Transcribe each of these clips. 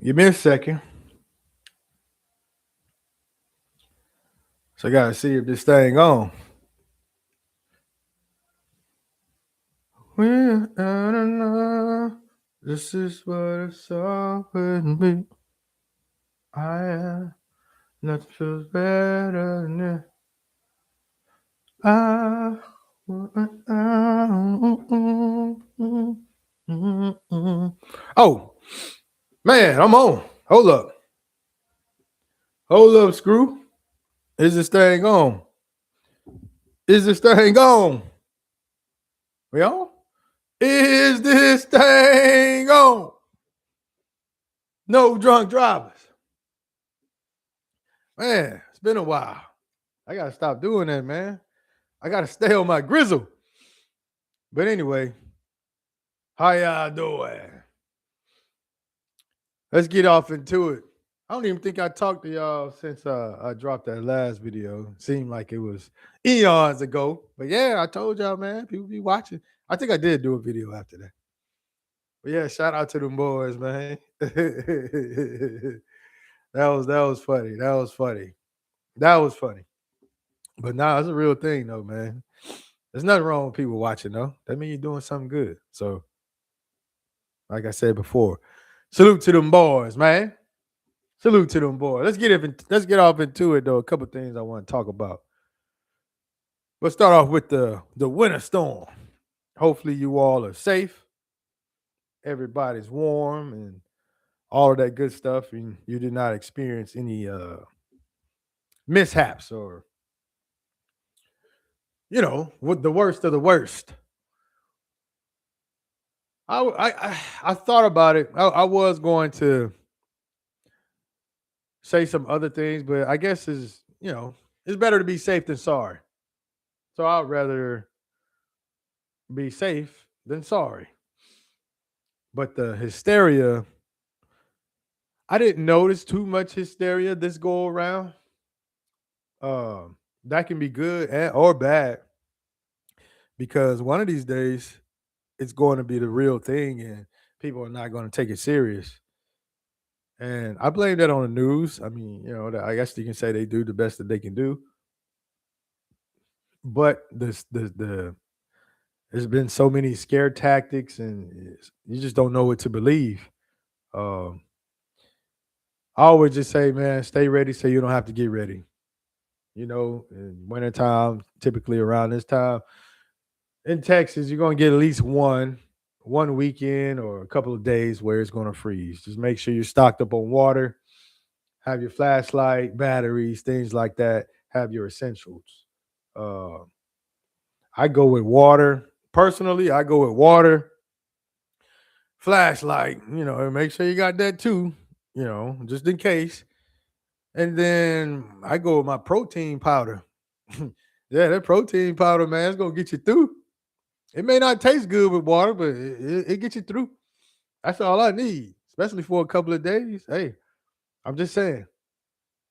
Give me a second. So I gotta see if this thing on. Well, I don't know. This is what it's always be. I am. Nothing feels better than this. I. Oh, man, I'm on. Hold up. Hold up, screw. Is this thing on? Is this thing on? We on? Is this thing on? No drunk drivers. Man, it's been a while. I gotta stop doing that, man. I gotta stay on my grizzle. But anyway, how y'all doing? Let's get off into it. I don't even think I talked to y'all since I dropped that last video. Seemed like it was eons ago. But yeah, I told y'all, man, people be watching. I think I did do a video after that. But yeah, shout out to them boys, man. that was funny. That was funny. That was funny. But nah, it's a real thing though, man. There's nothing wrong with people watching though. That means you're doing something good. So, like I said before, salute to them boys, man. Salute to them boys. Let's get off into it though. A couple things I want to talk about. Let's start off with the winter storm. Hopefully you all are safe. Everybody's warm and all of that good stuff, and you did not experience any mishaps or with the worst of the worst. I thought about it. I was going to say some other things, but I guess it's better to be safe than sorry. So I'd rather be safe than sorry. But the hysteria, I didn't notice too much hysteria this go around. That can be good or bad because one of these days it's going to be the real thing and people are not going to take it serious. And I blame that on the news. I mean, I guess you can say they do the best that they can do. But the there's been so many scare tactics, and you just don't know what to believe. Um, I always just say, man, stay ready so you don't have to get ready. In wintertime, typically around this time in Texas, you're gonna get at least one weekend or a couple of days where it's gonna freeze. Just make sure you're stocked up on water, have your flashlight, batteries, things like that. Have your essentials. Uh, I go with water. Personally, I go with water, flashlight, and make sure you got that too, just in case. And then I go with my protein powder. Yeah, that protein powder, man, it's gonna get you through. It may not taste good with water, but it gets you through. That's all I need, especially for a couple of days. Hey, I'm just saying.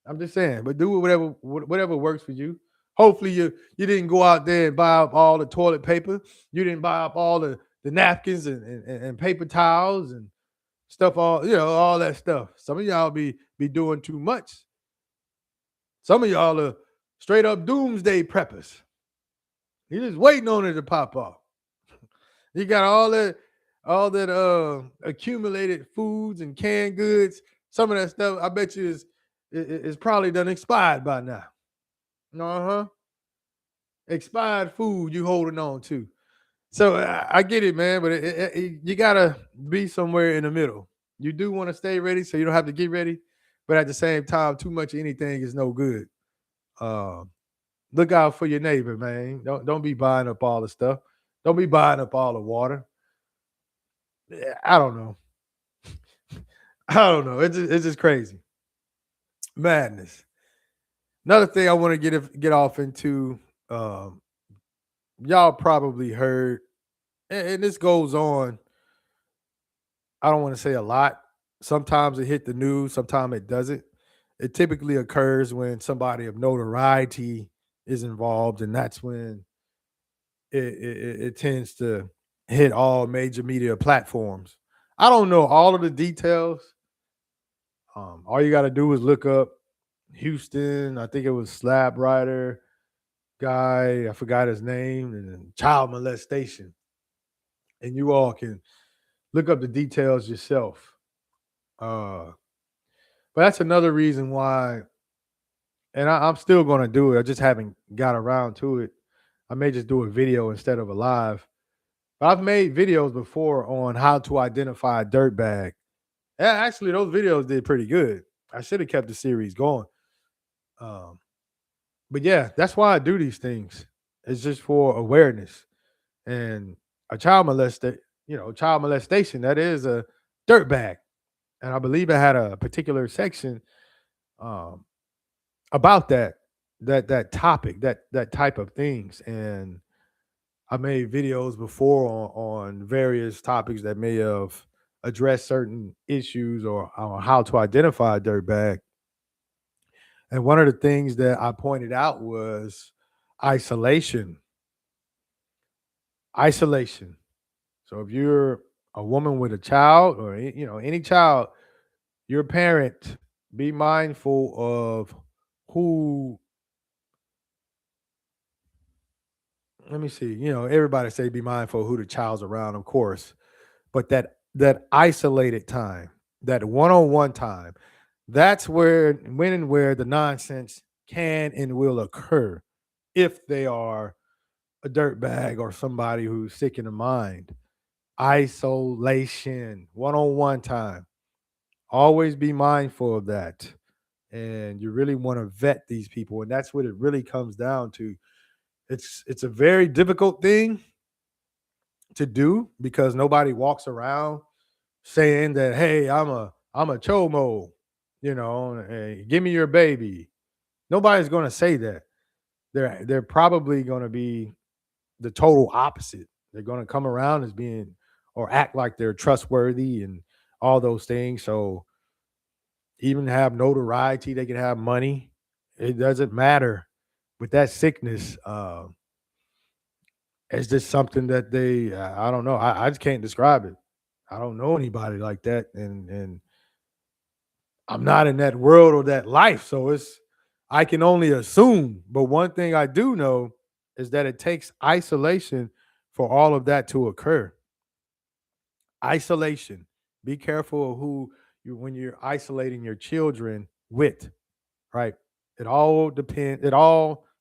I'm just saying. But do whatever works for you. Hopefully you didn't go out there and buy up all the toilet paper. You didn't buy up all the napkins and paper towels and stuff, all that stuff. Some of y'all be doing too much. Some of y'all are straight up doomsday preppers. You're just waiting on it to pop off. You got all that accumulated foods and canned goods. Some of that stuff, I bet you is probably done expired by now. Uh-huh. Expired food you holding on to. So I get it, man, but you gotta be somewhere in the middle. You do want to stay ready, so you don't have to get ready, but at the same time, too much of anything is no good. Uh, look out for your neighbor, man. Don't be buying up all the stuff. Don't be buying up all the water. I don't know. I don't know. It's just crazy madness. Another thing I want to get off into. Um, y'all probably heard, and this goes on. I don't want to say a lot. Sometimes it hit the news, sometimes it doesn't. It typically occurs when somebody of notoriety is involved, and that's when it tends to hit all major media platforms. I don't know all of the details, All you got to do is look up Houston. I think it was Slab Rider guy. I forgot his name, and then child molestation. And you all can look up the details yourself. Uh, but that's another reason why, and I'm still going to do it. I just haven't got around to it. I may just do a video instead of a live. But I've made videos before on how to identify a dirt bag. Yeah, actually, those videos did pretty good. I should have kept the series going. Um, but yeah, that's why I do these things. It's just for awareness. And a child molestation, that is a dirt bag. And I believe it had a particular section um, about that topic, that type of things. And I made videos before on various topics that may have addressed certain issues or how to identify a dirt bag. And one of the things that I pointed out was isolation. Isolation. So if you're a woman with a child or any child, you're a parent, be mindful of who. Let me see. Everybody say be mindful of who the child's around, of course, but that isolated time, that one-on-one time, that's where when and where the nonsense can and will occur if they are a dirtbag or somebody who's sick in the mind. Isolation, one-on-one time. Always be mindful of that. And you really want to vet these people. And that's what it really comes down to. It's a very difficult thing to do because nobody walks around saying that, hey, I'm a chomo, hey, give me your baby. Nobody's gonna say that. They're probably gonna be the total opposite. They're gonna come around as being or act like they're trustworthy and all those things. So even have notoriety, they can have money. It doesn't matter. With that sickness, it's just something that I don't know. I just can't describe it. I don't know anybody like that, and I'm not in that world or that life, so I can only assume. But one thing I do know is that it takes isolation for all of that to occur. Isolation. Be careful of who you when you're isolating your children with, right? It all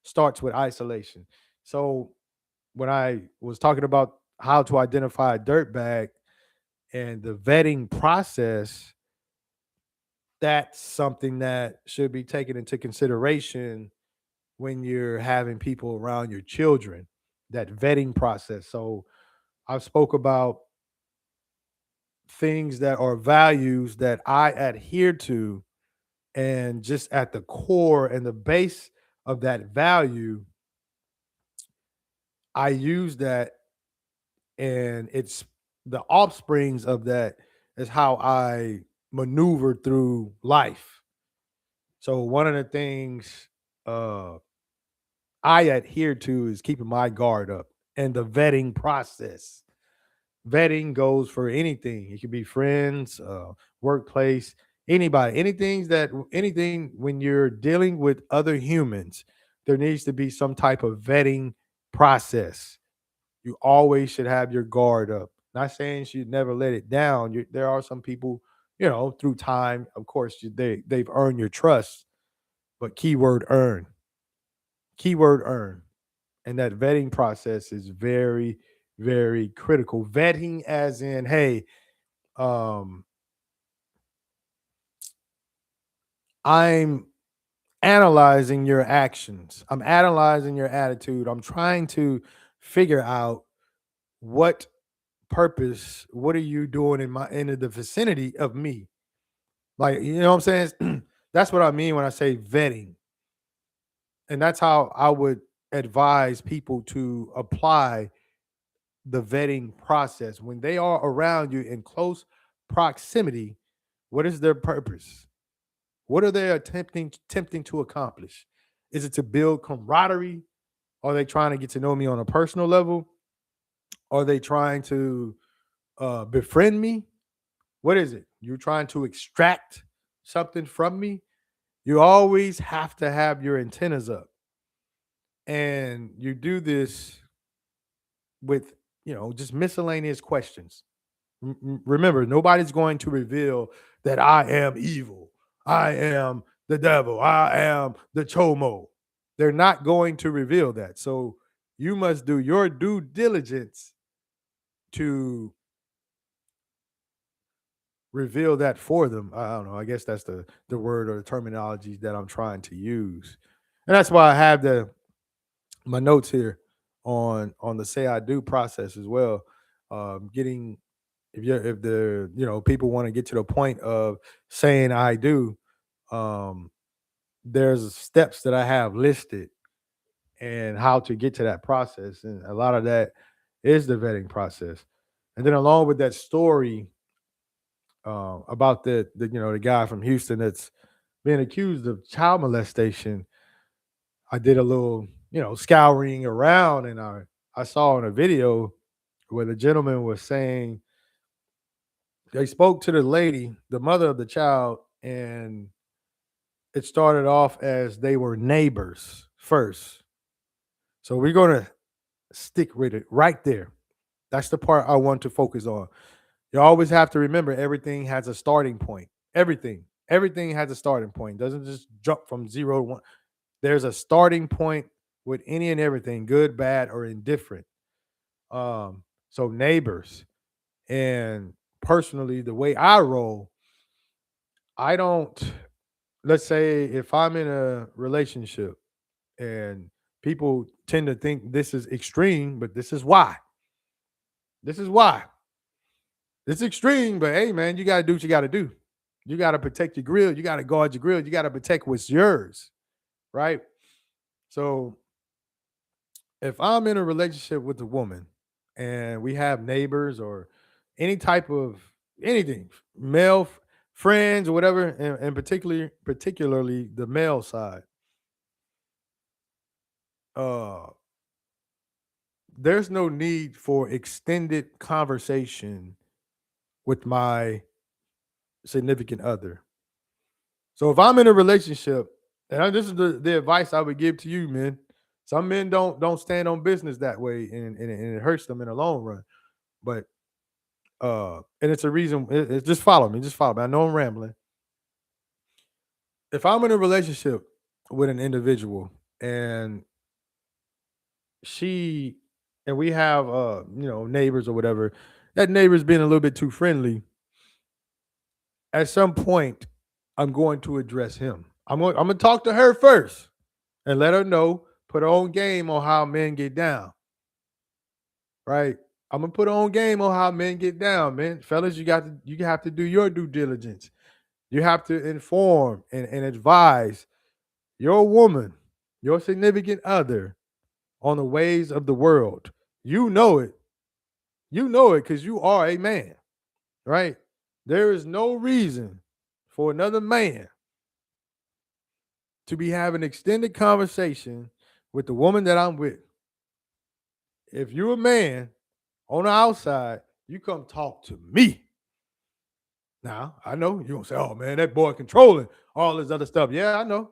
starts with isolation. So when I was talking about how to identify a dirt bag and the vetting process, that's something that should be taken into consideration when you're having people around your children, that vetting process. So I've spoke about things that are values that I adhere to, and just at the core and the base of that value, I use that, and it's the offsprings of that is how I maneuver through life. So one of the things uh I adhere to is keeping my guard up and the vetting process. Vetting goes for anything. It could be friends, workplace, anybody, anything when you're dealing with other humans, there needs to be some type of vetting process. You always should have your guard up. Not saying you should never let it down. There are some people, through time, of course, they've earned your trust, but keyword earn, keyword earn. And that vetting process is very, very critical. Vetting, as in, hey, um, I'm analyzing your actions. I'm analyzing your attitude. I'm trying to figure out what what are you doing in the vicinity of me? Like, you know what I'm saying? That's what I mean when I say vetting. And that's how I would advise people to apply the vetting process. When they are around you in close proximity, what is their purpose? What are they attempting to accomplish? Is it to build camaraderie? Are they trying to get to know me on a personal level? Are they trying to befriend me? What is it? You're trying to extract something from me, you always have to have your antennas up. And you do this with, just miscellaneous questions. Remember, nobody's going to reveal that I am evil. I am the devil. I am the chomo. They're not going to reveal that. So you must do your due diligence to reveal that for them. I don't know. I guess that's the word or the terminology that I'm trying to use. And that's why I have my notes here on the say I do process as well. Getting if the people want to get to the point of saying I do, um, there's steps that I have listed and how to get to that process, and a lot of that is the vetting process. And then along with that story about the guy from Houston that's being accused of child molestation, I did a little scouring around, and I saw in a video where the gentleman was saying they spoke to the lady, the mother of the child, and it started off as they were neighbors first. So we're gonna stick with it right there. That's the part I want to focus on. You always have to remember everything has a starting point. Everything has a starting point. It doesn't just jump from 0 to 1. There's a starting point with any and everything, good, bad, or indifferent. So neighbors, and personally, the way I roll, I don't. Let's say if I'm in a relationship and people tend to think this is extreme, but this is why. This is why. It's extreme, but hey, man, you got to do what you got to do. You got to protect your grill. You got to guard your grill. You got to protect what's yours, right? So if I'm in a relationship with a woman and we have neighbors or any type of anything, male friends or whatever, and particularly the male side, uh, there's no need for extended conversation with my significant other. So if I'm in a relationship, this is the advice I would give to you, men. Some men don't stand on business that way, and it hurts them in the long run. But and it's a reason. Just follow me. Just follow me. I know I'm rambling. If I'm in a relationship with an individual and she and we have neighbors or whatever, that neighbor's being a little bit too friendly, at some point I'm going to address him. I'm gonna talk to her first and let her know, put her own game on how men get down. Right? I'm gonna put her own game on how men get down, man. Fellas, you have to do your due diligence. You have to inform and advise your woman, your significant other, on the ways of the world. You know it. You know it because you are a man, right? There is no reason for another man to be having extended conversation with the woman that I'm with. If you're a man on the outside, you come talk to me. Now, I know you're gonna say, oh man, that boy controlling all this other stuff. Yeah, I know.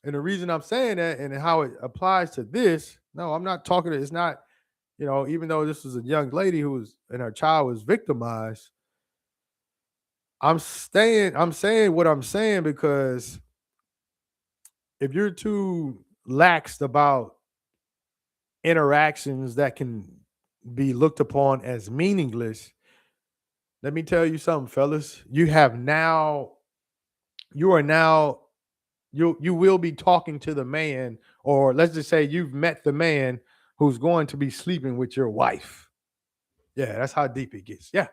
And the reason I'm saying that and how it applies to this, no, I'm not talking it's not, even though this was a young lady who was and her child was victimized, I'm saying what I'm saying because if you're too laxed about interactions that can be looked upon as meaningless, let me tell you something, fellas. You are now you will be talking to the man, or let's just say you've met the man who's going to be sleeping with your wife. Yeah, that's how deep it gets. Yeah.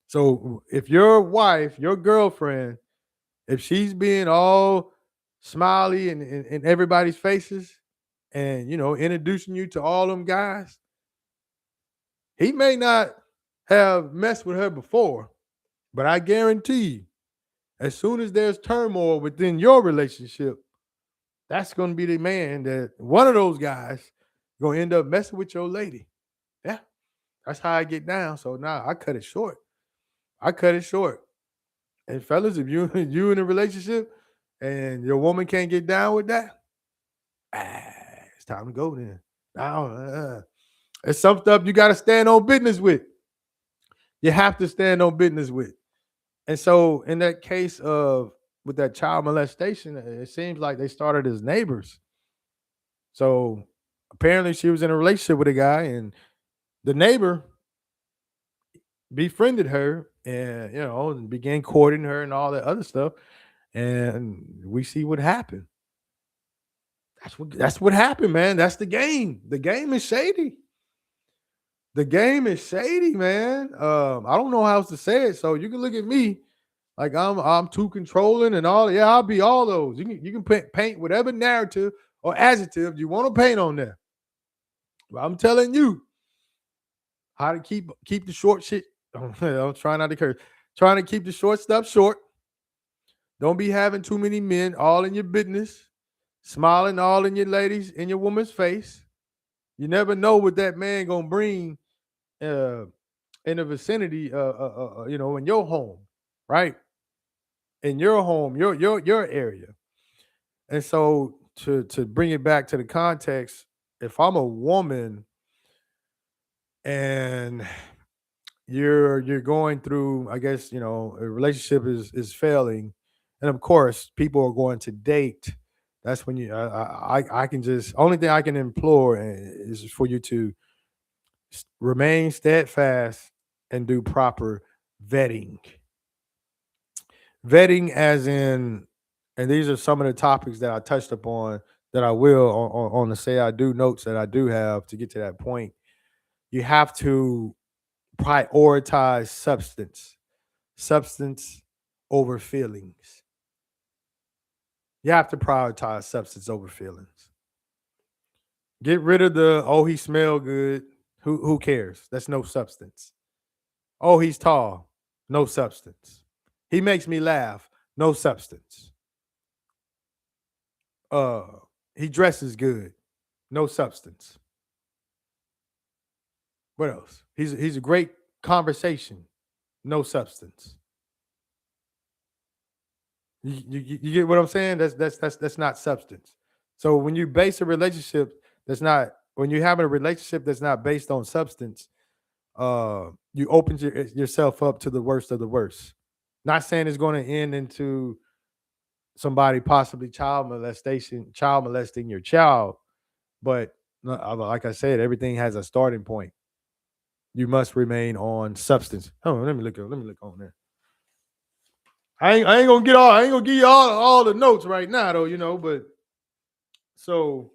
So if your wife, your girlfriend, if she's being all smiley in everybody's faces and introducing you to all them guys, he may not have messed with her before, but I guarantee you, as soon as there's turmoil within your relationship, that's going to be the man that one of those guys going to end up messing with your lady. Yeah, that's how I get down. So now I cut it short. I cut it short. And fellas, if you in a relationship and your woman can't get down with that, it's time to go then. Now, it's some stuff you got to stand on business with. You have to stand on business with. And so, in that case of with that child molestation, it seems like they started as neighbors. So apparently, she was in a relationship with a guy, and the neighbor befriended her, and and began courting her and all that other stuff. And we see what happened. That's what happened, man. That's the game. The game is shady. The game is shady, man. I don't know how else to say it. So you can look at me like I'm too controlling and all. Yeah, I'll be all those. You can paint whatever narrative or adjective you want to paint on there. But I'm telling you how to keep the short shit. I'm trying not to curse. Trying to keep the short stuff short. Don't be having too many men all in your business, smiling all in your ladies in your woman's face. You never know what that man gonna bring uh, in the vicinity, in your home, right? In your home, your area. And so to bring it back to the context, if I'm a woman and you're going through, I guess, a relationship is failing, and of course people are going to date. That's when I can just only thing I can implore is for you to remain steadfast and do proper vetting. Vetting, as in, and these are some of the topics that I touched upon that I will on the say I do notes that I do have to get to that point. You have to prioritize substance over feelings. You have to prioritize substance over feelings. Get rid of the he smell good. Who cares? That's no substance. Oh, he's tall. No substance. He makes me laugh. No substance. Uh, he dresses good. No substance. What else? He's a great conversation. No substance. You get what I'm saying? That's not substance. So when you base a relationship that's not when you're having a relationship that's not based on substance, you open yourself up to the worst of the worst. Not saying it's going to end into somebody possibly child molesting your child, but like I said, everything has a starting point. You must remain on substance. Oh, let me look. Let me look on there. I ain't gonna get all. I ain't gonna give you all the notes right now, though. But so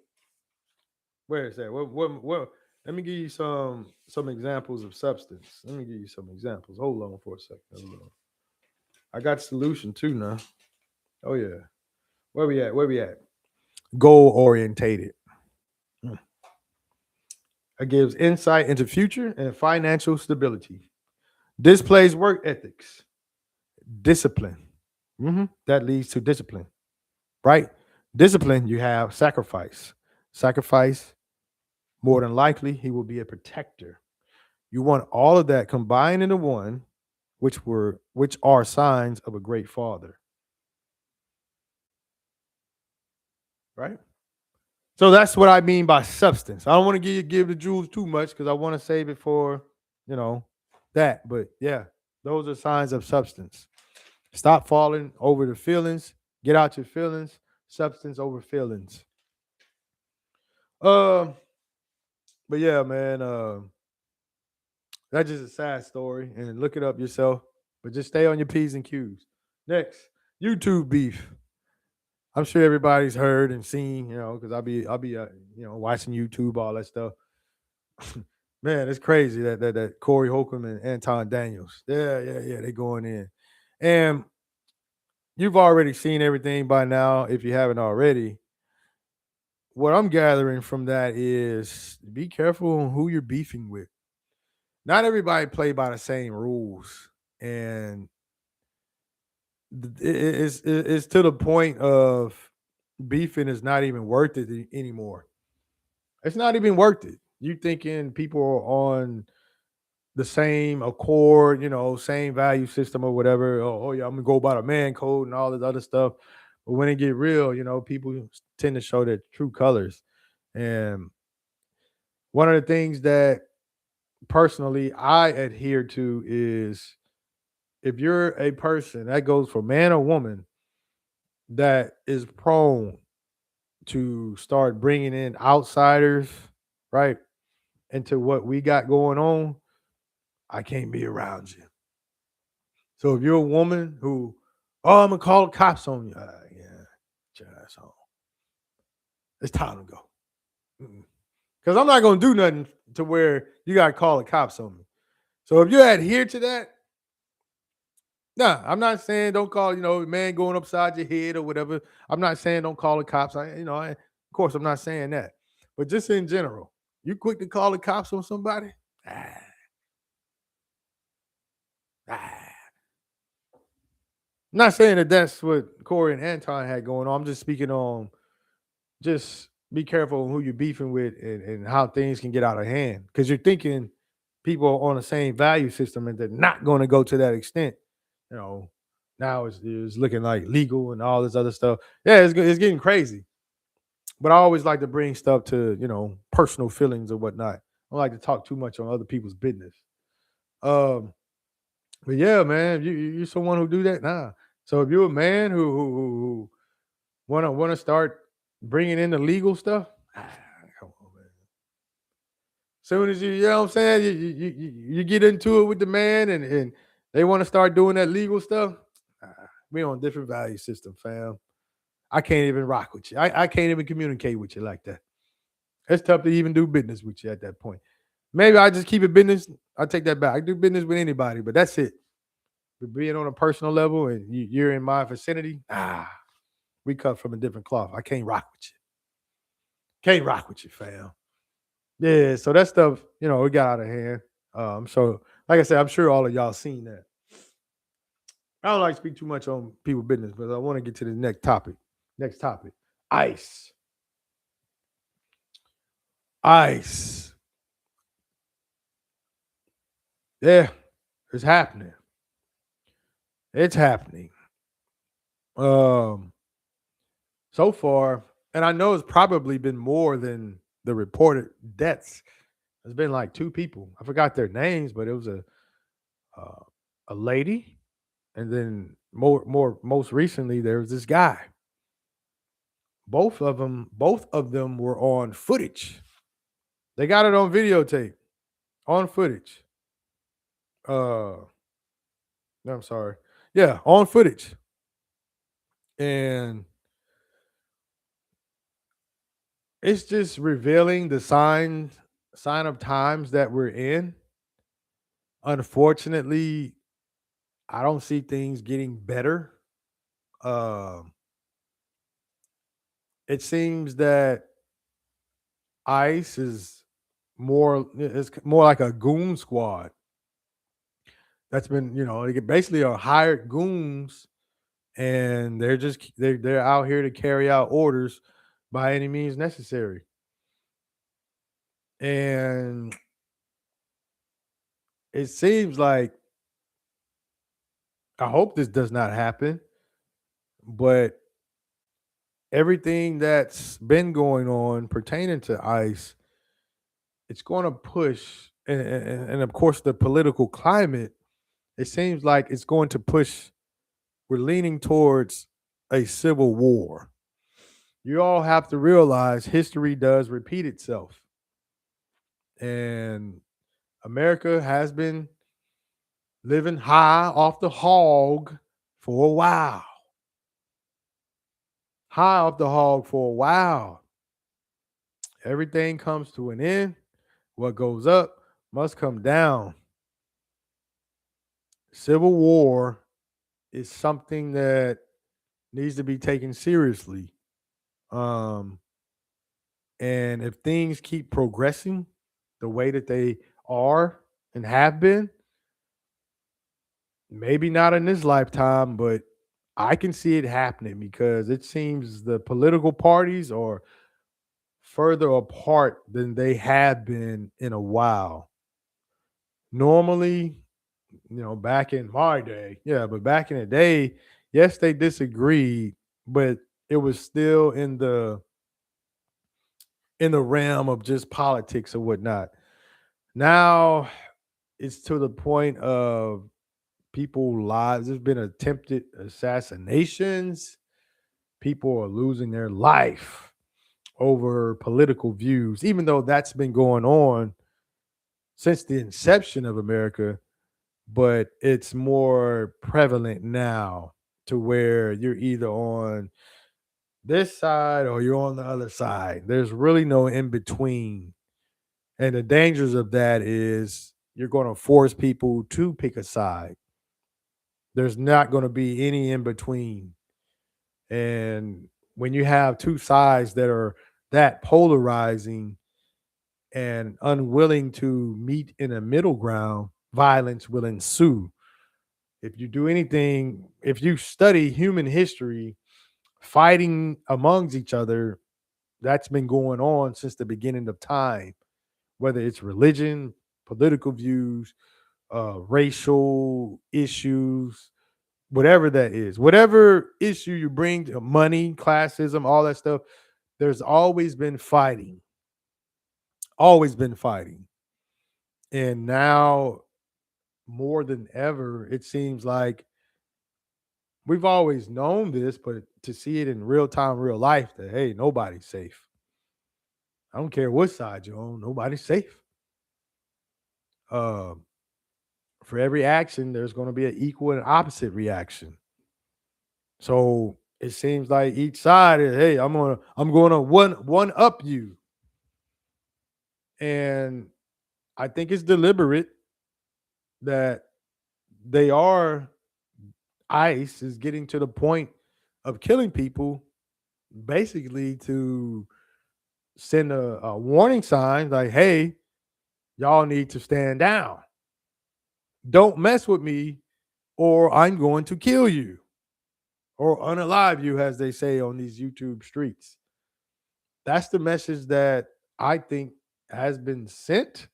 where is that? What? Let me give you some examples of substance. Let me give you some examples. Hold on for a second. Hold on. I got solution too now. Oh yeah. Where we at? Where we at? Goal orientated. It gives insight into future and financial stability. Displays work ethics. Discipline. That leads to discipline, right? Discipline, you have sacrifice. Sacrifice, more than likely, he will be a protector. You want all of that combined into one, which are signs of a great father, right? So that's what I mean by substance. I don't want to give the jewels too much because I want to save it for, you know, that. But yeah, those are signs of substance. Stop falling over the feelings. Get out your feelings. Substance over feelings. Um, but yeah, man. That's just a sad story, and look it up yourself. But just stay on your p's and q's. Next, YouTube beef. I'm sure everybody's heard and seen, because I'll be watching YouTube, all that stuff. Man, it's crazy that Corey Holcomb and Anton Daniels. Yeah, they going in, and you've already seen everything by now. If you haven't already, what I'm gathering from that is be careful on who you're beefing with. Not everybody play by the same rules, and it's to the point of beefing is not even worth it anymore. It's not even worth it. You thinking people are on the same accord, same value system or whatever. Oh yeah, I'm gonna go by the man code and all this other stuff. But when it get real, people tend to show their true colors. And one of the things that personally I adhere to is, if you're a person, that goes for man or woman, that is prone to start bringing in outsiders, right, into what we got going on, I can't be around you. So if you're a woman who, oh, I'm gonna call the cops on you, yeah, get your ass home. It's time to go. Because I'm not gonna do nothing to where you gotta call the cops on me. So if you adhere to that, nah, I'm not saying don't call, man going upside your head or whatever. I'm not saying don't call the cops. Of course, I'm not saying that. But just in general, you quick to call the cops on somebody? Ah, ah. I'm not saying that that's what Corey and Anton had going on. I'm just speaking on, just be careful on who you're beefing with, and how things can get out of hand. Because you're thinking people are on the same value system and they're not going to go to that extent. You know, now it's looking like legal and all this other stuff. Yeah, it's getting crazy. But I always like to bring stuff to, personal feelings or whatnot. I don't like to talk too much on other people's business. Um, but yeah, man, you're someone who do that, nah. So if you're a man who wanna start bringing in the legal stuff, come on, man. Soon as you know what I'm saying, you get into it with the man, and they want to start doing that legal stuff. We on different value system, fam. I can't even rock with you. I can't even communicate with you like that. It's tough to even do business with you at that point. Maybe I just keep it business. I take that back. I do business with anybody, but that's it. But being on a personal level and you're in my vicinity, we cut from a different cloth. I can't rock with you. Can't rock with you, fam. Yeah, so that stuff, it got out of hand. So like I said, I'm sure all of y'all seen that. I don't like to speak too much on people business, but I want to get to the next topic. Next topic. Ice. Ice. Yeah, it's happening. It's happening. Um, so far, and I know it's probably been more than the reported deaths. There's been like two people. I forgot their names, but it was uh, a lady, and then most recently there was this guy. Both of them were on footage. They got it on videotape, on footage. No, I'm sorry. Yeah, on footage. And it's just revealing the sign of times that we're in. Unfortunately, I don't see things getting better. Um, it seems that ICE is more like a goon squad that's been, they basically are hired goons, and they're out here to carry out orders by any means necessary. And it seems like, I hope this does not happen, but everything that's been going on pertaining to ICE, it's going to push, and of course the political climate. It seems like it's going to push. We're leaning towards a civil war. You all have to realize history does repeat itself, and America has been living high off the hog for a while. High off the hog for a while. Everything comes to an end. What goes up must come down. Civil war is something that needs to be taken seriously. Um, and if things keep progressing the way that they are and have been, maybe not in this lifetime, but I can see it happening, because it seems the political parties are further apart than they have been in a while. Normally, back in my day, yeah, but back in the day, yes, they disagreed, but it was still in the realm of just politics or whatnot. Now it's to the point of people lives. There's been attempted assassinations. People are losing their life over political views, even though that's been going on since the inception of America, but it's more prevalent now to where you're either on this side or you're on the other side. There's really no in between. And the dangers of that is you're going to force people to pick a side. There's not going to be any in between. And when you have two sides that are that polarizing and unwilling to meet in a middle ground, violence will ensue. If you do anything, if you study human history, fighting amongst each other, that's been going on since the beginning of time, whether it's religion, political views, racial issues, whatever that is, whatever issue you bring to money, classism, all that stuff, there's always been fighting. And now more than ever, it seems like we've always known this, but to see it in real time, real life, that hey, nobody's safe. I don't care what side you're on, nobody's safe. Um, for every action, there's going to be an equal and opposite reaction. So it seems like each side is, hey, I'm gonna one up you, and I think it's deliberate that they are ICE is getting to the point of killing people, basically to send a warning sign like, hey, y'all need to stand down. Don't mess with me, or I'm going to kill you or unalive you, as they say on these YouTube streets. That's the message that I think has been sent.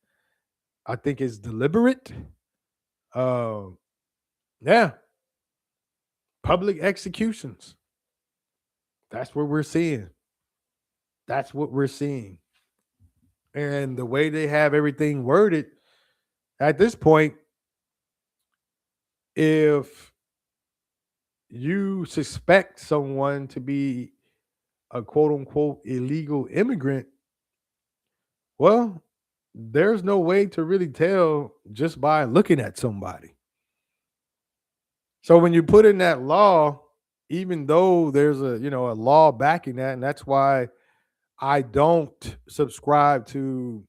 I think it's deliberate. Um, yeah, public executions. That's what we're seeing. That's what we're seeing. And the way they have everything worded at this point, if you suspect someone to be a quote unquote illegal immigrant, well, there's no way to really tell just by looking at somebody. So when you put in that law, even though there's a law backing that, and that's why I don't subscribe to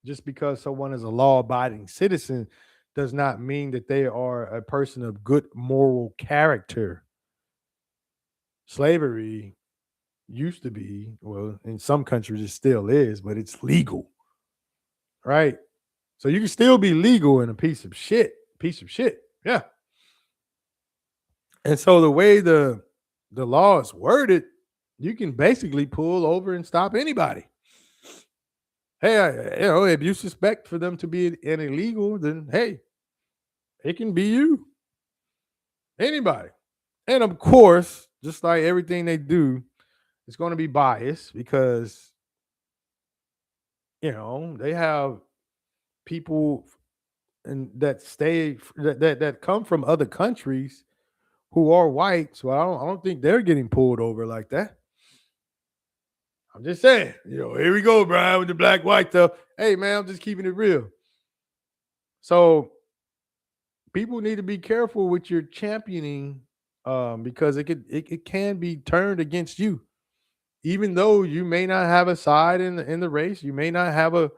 just because someone is a law abiding citizen does not mean that they are a person of good moral character. Slavery used to be, well, in some countries it still is, but it's legal, right? So you can still be legal in a piece of shit. Yeah. And so the way the law is worded, you can basically pull over and stop anybody. Hey, if you suspect for them to be an illegal, then hey, it can be you, anybody. And of course, just like everything they do, it's going to be biased because they have people and that that come from other countries who are white. So I don't think they're getting pulled over like that. I'm just saying, here we go, Brian, with the black white stuff. Hey man, I'm just keeping it real. So people need to be careful with your championing, because it can be turned against you. Even though you may not have a side in the race, you may not have a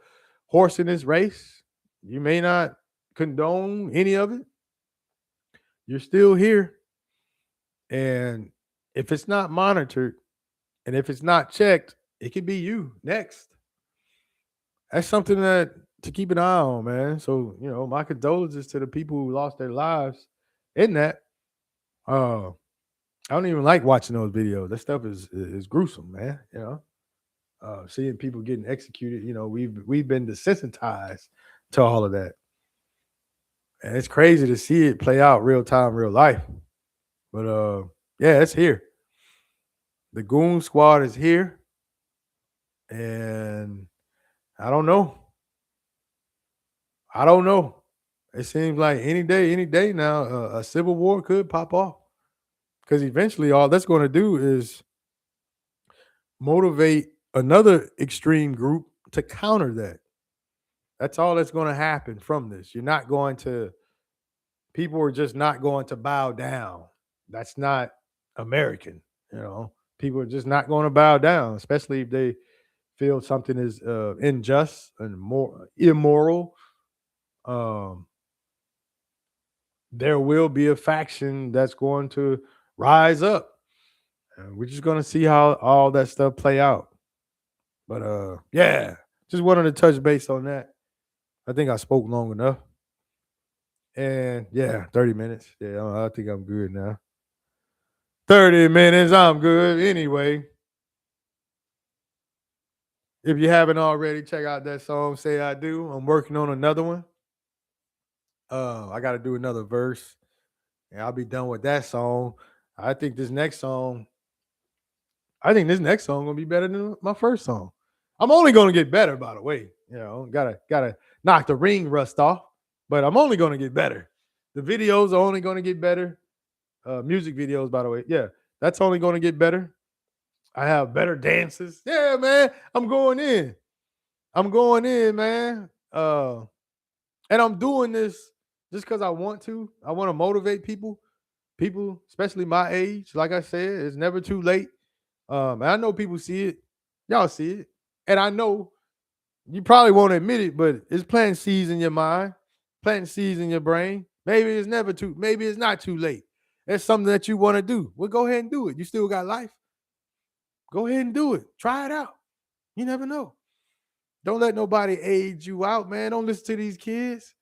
horse in this race, you may not condone any of it. You're still here, and if it's not monitored and if it's not checked, it could be you next. That's something that to keep an eye on, man. So my condolences to the people who lost their lives in that. Uh, I don't even like watching those videos. That stuff is gruesome, man. Seeing people getting executed. We've been desensitized to all of that. And it's crazy to see it play out real time, real life. But yeah, it's here. The Goon Squad is here, and I don't know. I don't know. It seems like any day now, a civil war could pop off because eventually, all that's going to do is motivate another extreme group to counter that. That's all that's going to happen from this. You're not going to. People are just not going to bow down. That's not American. You know, people are just not going to bow down, especially if they feel something is unjust and more immoral. Um, there will be a faction that's going to rise up. And we're just going to see how all that stuff play out. But yeah, just wanted to touch base on that. I think I spoke long enough. And yeah, 30 minutes. Yeah, I think I'm good now. 30 minutes, I'm good. Anyway, if you haven't already, check out that song, Say I Do. I'm working on another one. I got to do another verse, and I'll be done with that song. I think this next song, gonna be better than my first song. I'm only gonna get better, by the way. You know, gotta knock the ring rust off, but I'm only gonna get better. The videos are only gonna get better. Music videos, by the way, yeah, that's only gonna get better. I have better dances. Yeah, man, I'm going in. I'm going in, man. And I'm doing this just because I want to. I want to motivate people, especially my age. Like I said, it's never too late. And I know people see it. Y'all see it. And I know you probably won't admit it, but it's planting seeds in your mind, planting seeds in your brain. Maybe it's not too late. It's something that you want to do. Well, go ahead and do it. You still got life. Go ahead and do it. Try it out. You never know. Don't let nobody age you out, man. Don't listen to these kids.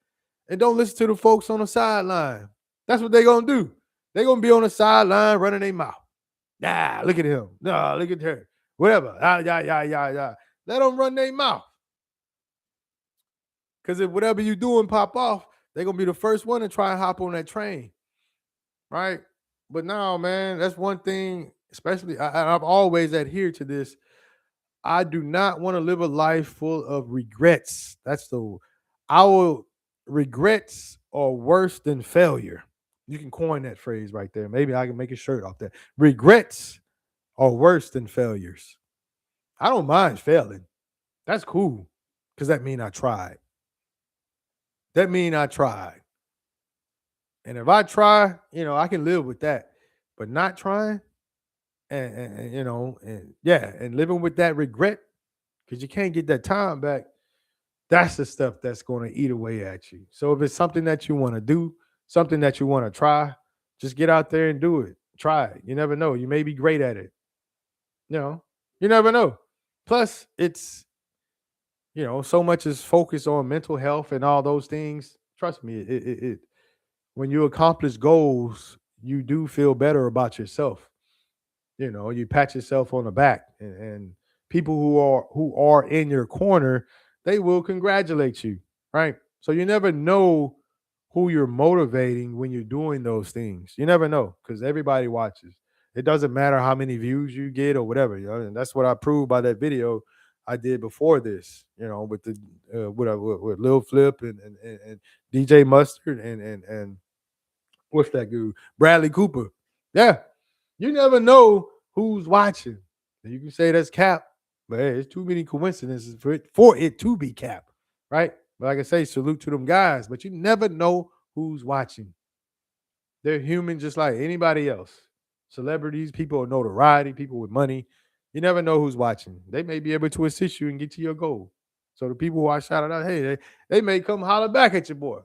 And don't listen to the folks on the sideline. That's what they're gonna do. They're gonna be on the sideline running their mouth. Yeah, look at him. No, look at her. Whatever. Yeah. Let them run their mouth. Because if whatever you doing pop off, they're gonna be the first one to try and hop on that train. Right? But no, man, that's one thing, especially I've always adhered to this. I do not want to live a life full of regrets. Our regrets are worse than failure. You can coin that phrase right there. Maybe I can make a shirt off that. Regrets are worse than failures. I don't mind failing. That's cool. Because that means I tried. That means I tried. And if I try, I can live with that. But not trying and living with that regret, because you can't get that time back. That's the stuff that's going to eat away at you. So if it's something that you want to do, something that you want to try, just get out there and do it. Try it. You never know. You may be great at it. You never know. Plus, it's so much is focused on mental health and all those things. Trust me, it when you accomplish goals, you do feel better about yourself. You pat yourself on the back, and people who are in your corner, they will congratulate you, right? So you never know who you're motivating when you're doing those things. You never know, because everybody watches. It doesn't matter how many views you get or whatever, and that's what I proved by that video I did before this, with the with Lil Flip and DJ Mustard and what's that dude, Bradley Cooper. Yeah, you never know who's watching. You can say that's cap, but hey, it's too many coincidences for it to be cap, right? But like I say, salute to them guys, but you never know who's watching. They're human just like anybody else. Celebrities, people of notoriety, people with money. You never know who's watching. They may be able to assist you and get to your goal. So the people who I shouted out, hey, they may come holler back at your boy.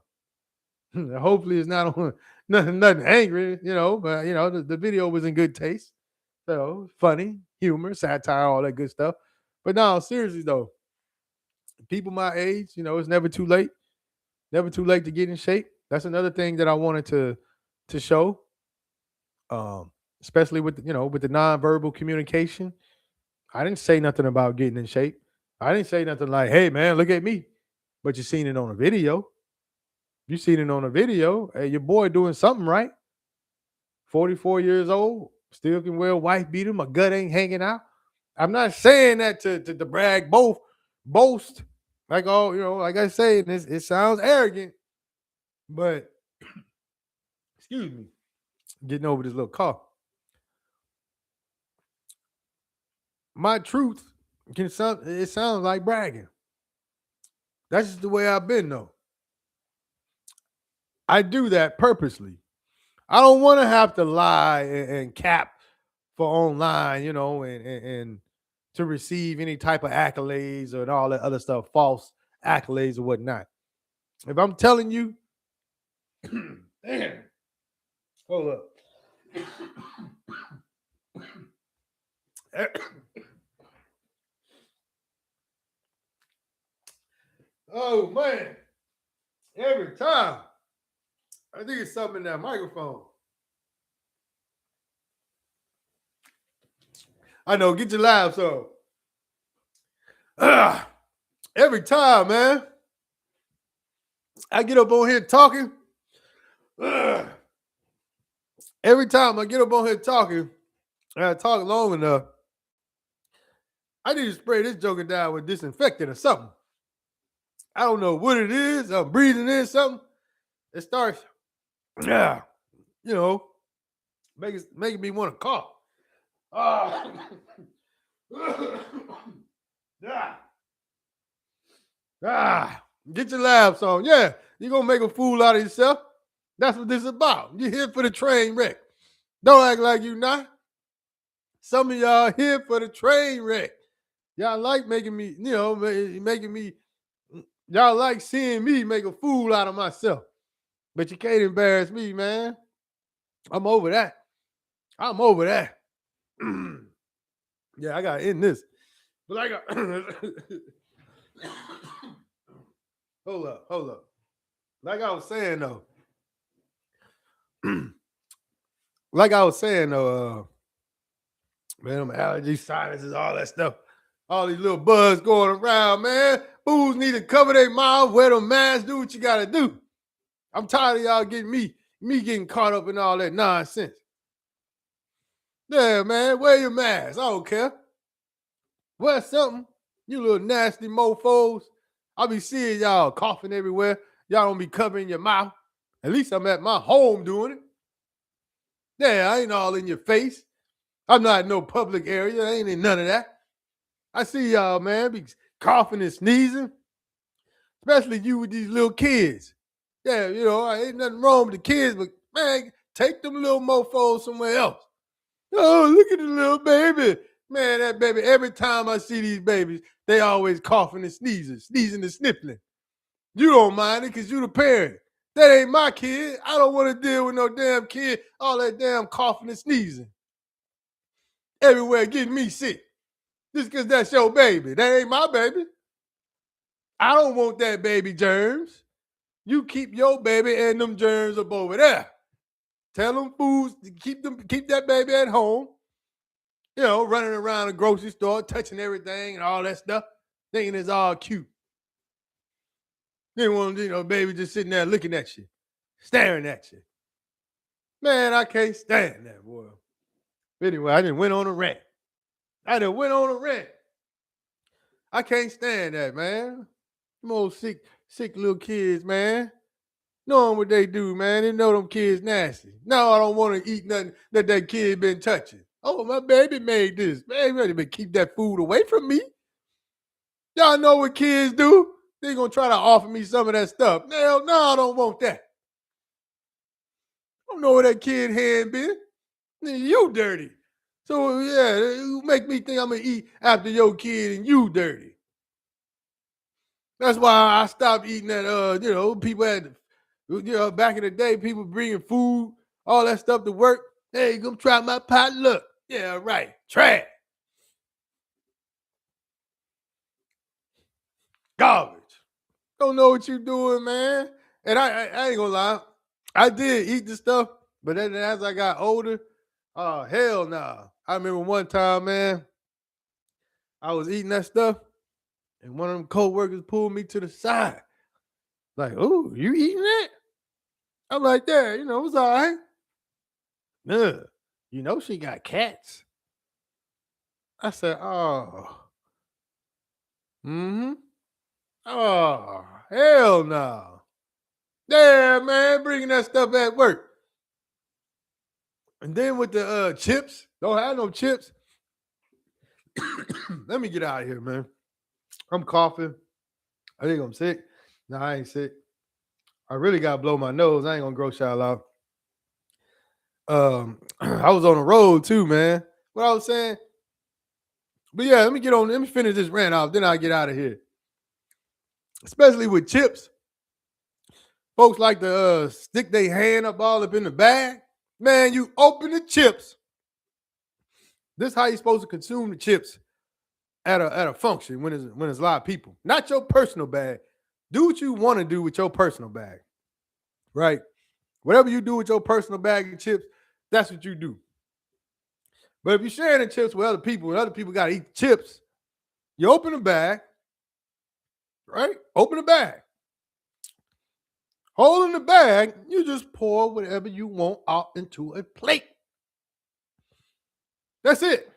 Hopefully it's not on nothing angry, but the video was in good taste. So funny, humor, satire, all that good stuff. But no, seriously though, people my age, it's never too late. Never too late to get in shape. That's another thing that I wanted to show. Especially with with the nonverbal communication. I didn't say nothing about getting in shape. I didn't say nothing like, hey man, look at me. But you seen it on a video. You seen it on a video. Hey, your boy doing something right. 44 years old, still can wear a wife beater. My gut ain't hanging out. I'm not saying that to brag, boast. Like all, like I say, it sounds arrogant, but excuse me, getting over this little cough. My truth it sounds like bragging. That's just the way I've been though. I do that purposely. I don't want to have to lie and cap for online, and to receive any type of accolades or all that other stuff, false accolades or whatnot. If I'm telling you, damn, hold up. Oh man, every time. I think it's something in that microphone. I know, get your laughs on. Every time, man. I get up on here talking. Every time I get up on here talking, and I talk long enough, I need to spray this joker down with disinfectant or something. I don't know what it is. I'm breathing in something. It starts, making me want to cough. Get your laughs on. Yeah, you're going to make a fool out of yourself. That's what this is about. You're here for the train wreck. Don't act like you not. Some of y'all here for the train wreck. Y'all like making me, y'all like seeing me make a fool out of myself. But you can't embarrass me, man. I'm over that. Yeah, I got to end this. But I got... Hold up. Like I was saying, though. Man, them allergy sinuses, all that stuff. All these little bugs going around, man. Fools need to cover their mouth, wear them masks, do what you got to do. I'm tired of y'all getting me getting caught up in all that nonsense. Yeah, man, wear your mask. I don't care. Wear something. You little nasty mofos. I be seeing y'all coughing everywhere. Y'all don't be covering your mouth. At least I'm at my home doing it. Yeah, I ain't all in your face. I'm not in no public area. I ain't in none of that. I see y'all, man, be coughing and sneezing. Especially you with these little kids. Yeah, ain't nothing wrong with the kids, but man, take them little mofos somewhere else. Oh, look at the little baby. Man, that baby, every time I see these babies, they always coughing and sneezing and sniffling. You don't mind it because you the parent. That ain't my kid. I don't want to deal with no damn kid, all that damn coughing and sneezing. Everywhere getting me sick. Just because that's your baby. That ain't my baby. I don't want that baby germs. You keep your baby and them germs up over there. Tell them fools to keep that baby at home. Running around the grocery store, touching everything and all that stuff, thinking it's all cute. Then one, baby just sitting there looking at you, staring at you. Man, I can't stand that, boy. Anyway, I done went on a rant. I can't stand that, man. Them old sick little kids, man. Knowing what they do, man. They know them kids nasty. No, I don't want to eat nothing that kid been touching. Oh, my baby made this. Man, ready to keep that food away from me. Y'all know what kids do? They gonna try to offer me some of that stuff. No, I don't want that. I don't know where that kid hand been. You dirty. So yeah, you make me think I'm gonna eat after your kid and you dirty. That's why I stopped eating that. People had, back in the day, people bringing food, all that stuff to work. Hey, come try my potluck. Yeah, right. Trash. Garbage. Don't know what you doing, man. And I ain't gonna lie, I did eat the stuff, but then as I got older, hell nah. I remember one time, man, I was eating that stuff, and one of them co-workers pulled me to the side. Like, oh, you eating that? I'm like, yeah, you know, it's all right. Ugh. You know she got cats. I said, oh. Mm-hmm. Oh, hell no. Yeah, man, bringing that stuff at work. And then with the chips, don't have no chips. Let me get out of here, man. I'm coughing. I think I'm sick. No, I ain't sick. I really gotta blow my nose. I ain't gonna gross y'all out. I was on the road too, man. What I was saying. But yeah, let me finish this rant off, then I'll get out of here. Especially with chips. Folks like to stick their hand all up in the bag. Man, you open the chips. This is how you're supposed to consume the chips at a function when it's a lot of people. Not your personal bag. Do what you want to do with your personal bag. Right? Whatever you do with your personal bag of chips, that's what you do. But if you're sharing the chips with other people and other people got to eat chips, you open the bag, right? Open the bag. Holding the bag, you just pour whatever you want out into a plate. That's it.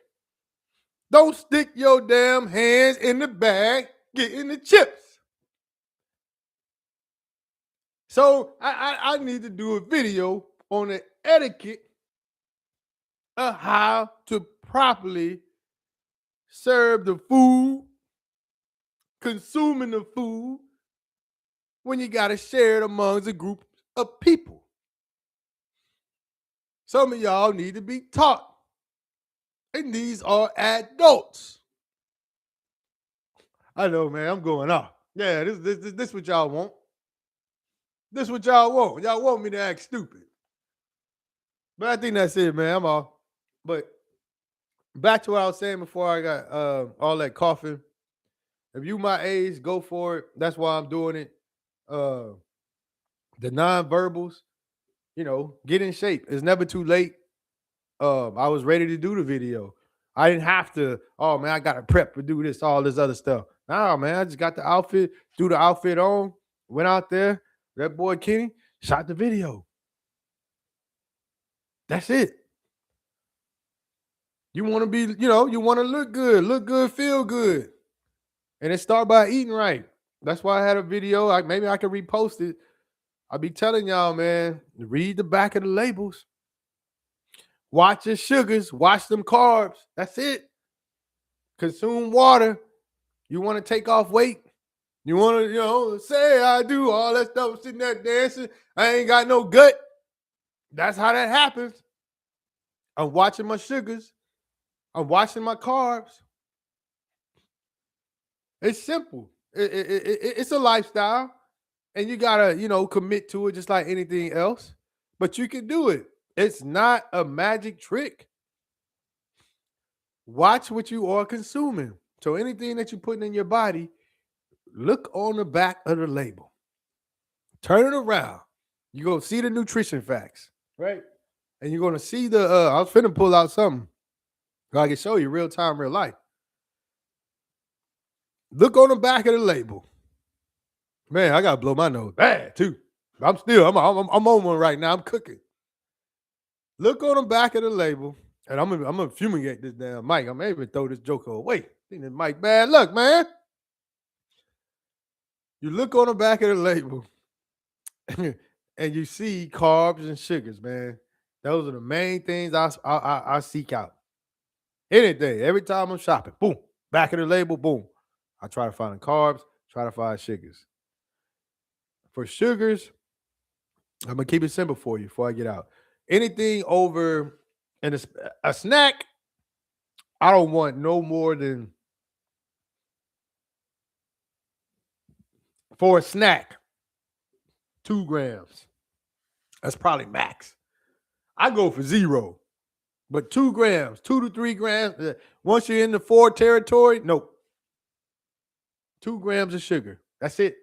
Don't stick your damn hands in the bag getting the chips. So I need to do a video on the etiquette of how to properly serve the food, consuming the food, when you got to share it amongst a group of people. Some of y'all need to be taught. And these are adults. I know, man. I'm going off. Yeah, this what y'all want. This what y'all want. Y'all want me to act stupid. But I think that's it, man. I'm off. But back to what I was saying before I got all that coughing. If you my age, go for it. That's why I'm doing it. The non-verbals, get in shape. It's never too late. I was ready to do the video. I didn't have to, oh man, I gotta prep to do this, all this other stuff. Nah, man, I just got the outfit, threw the outfit on, went out there, that boy Kenny, shot the video. That's it. You want to be, you want to look good, feel good. And it start by eating right. That's why I had a video. Maybe I can repost it. I'll be telling y'all, man, read the back of the labels. Watch your sugars, watch them carbs. That's it. Consume water. You want to take off weight? You want to, say I do all that stuff, sitting there dancing. I ain't got no gut. That's how that happens. I'm watching my sugars. I'm watching my carbs. It's simple. It's a lifestyle, and you gotta, commit to it just like anything else. But you can do it. It's not a magic trick. Watch what you are consuming. So anything that you're putting in your body, look on the back of the label. Turn it around. You're going to see the nutrition facts, right? And you're going to see I was finna pull out something so I can show you real time, real life. Look on the back of the label. Man, I got to blow my nose bad too. I'm on one right now. I'm cooking. Look on the back of the label, and I'm gonna fumigate this damn mic. I'm even throw this joker away. I think this mic bad luck, man. You look on the back of the label, and you see carbs and sugars, man. Those are the main things I seek out. Anything, every time I'm shopping, boom, back of the label, boom. I try to find the carbs, try to find sugars. For sugars, I'm gonna keep it simple for you before I get out. Anything over and a snack, I don't want no more than, for a snack, 2 grams. That's probably max. I go for 0, but 2 grams, 2 to 3 grams. Once you're in the 4 territory, nope. 2 grams of sugar. That's it.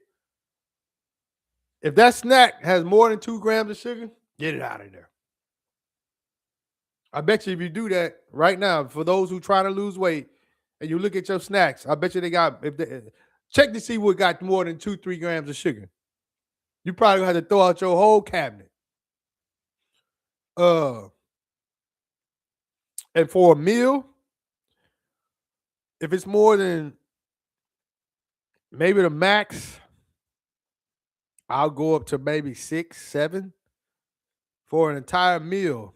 If that snack has more than 2 grams of sugar, get it out of there. I bet you if you do that right now, for those who trying to lose weight, and you look at your snacks, I bet you check to see what got more than 2-3 grams of sugar. You probably have to throw out your whole cabinet. Uh, and for a meal, if it's more than maybe the max, I'll go up to maybe 6, 7 for an entire meal.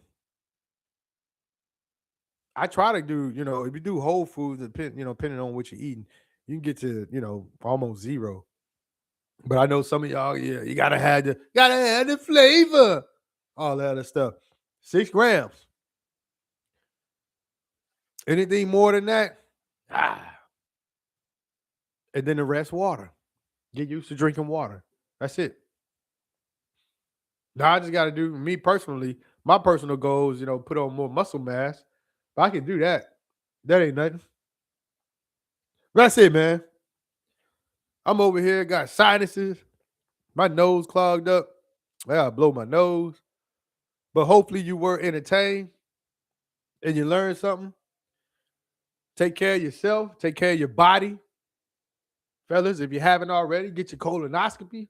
I try to do, if you do whole foods, depending on what you're eating, you can get to, almost zero. But I know some of y'all, yeah, you gotta have the flavor, all that other stuff. 6 grams. Anything more than that, ah, and then the rest water. Get used to drinking water. That's it. Now I just got to do me personally. My personal goal is, put on more muscle mass. If I can do that, that ain't nothing. That's it, man. I'm over here, got sinuses, my nose clogged up. I gotta blow my nose. But hopefully you were entertained and you learned something. Take care of yourself. Take care of your body. Fellas, if you haven't already, get your colonoscopy.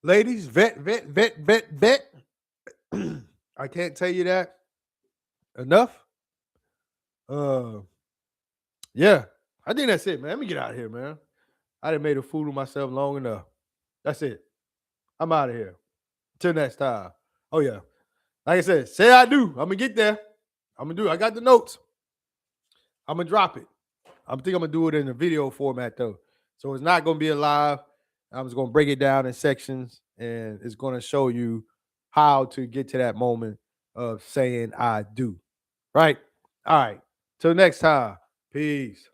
Ladies, vet. I can't tell you that enough. Uh, yeah, I think that's it, man. Let me get out of here, man. I done made a fool of myself long enough. That's it. I'm out of here. Till next time. Oh yeah. Like I said, say I do. I'm gonna get there. I'm gonna do it. I got the notes. I'm gonna drop it. I'm gonna do it in a video format though. So it's not gonna be a live. I'm just gonna break it down in sections and it's gonna show you how to get to that moment of saying I do. Right? All right. Till next time. Peace.